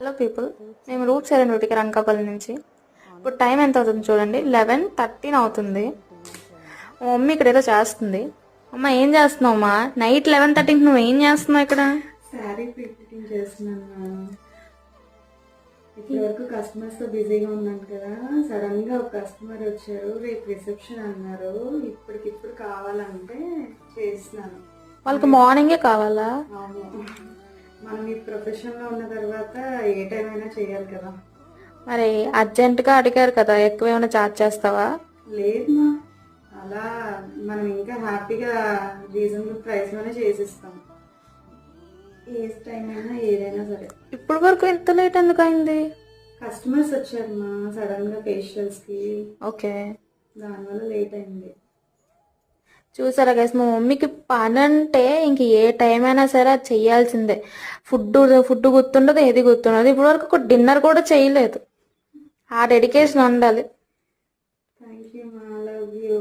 Hello people, మేము route 7 రంకాపల్లి నుంచి. ఇప్పుడు టైం ఎంత అవుతుంది చూడండి, 11:13 అవుతుంది. మా మమ్మీ ఇక్కడ ఏదో చేస్తుంది. అమ్మ ఏం చేస్తున్నావు అమ్మా? నైట్ 11:13 నువ్వు ఏం చేస్తున్నావు ఇక్కడ? శారీ ఫిట్టింగ్ చేస్తున్నాను. ఇప్పటి వరకు కస్టమర్స్తో బిజీగా ఉన్నాను కదా, సడన్గా ఒక కస్టమర్ వచ్చారు. రేపు రిసెప్షన్ అన్నారు. ఇప్పటికిప్పుడు కావాలంటే చేస్తున్నాను. వాళ్ళకి మార్నింగే కావాలా? అవును, మనం ఈ ప్రొఫెషన్లో ఉన్న తర్వాత ఏ టైం అయినా చేయాలి కదా. మరి అర్జెంటుగా అడిగారు కదా, ఎక్కువ ఏమైనా ఛార్జ్ చేస్తావా? లేదమ్మా, అలా మనం ఇంకా హ్యాపీగా రీజనబుల్ ప్రైస్లోనే చేసిస్తాం. ఏ టైం అయినా ఏదైనా సరే. ఇప్పుడు వరకు ఇంత లేట్ ఎందుకు అయింది? కస్టమర్స్ వచ్చారమ్మా సడన్గా ఫేషియల్స్కి, ఓకే, దానివల్ల లేట్ అయింది. చూసారా గైస్, మా మమ్మీకి పని అంటే ఇంక ఏ టైం అయినా సరే అది చెయ్యాల్సిందే. ఫుడ్ గుర్తుండదు, ఏది గుర్తుండదు. ఇప్పుడు వరకు ఒక డిన్నర్ కూడా చేయలేదు. ఆ డెడికేషన్ ఉండాలి. థ్యాంక్ యూ మా, లవ్ యూ.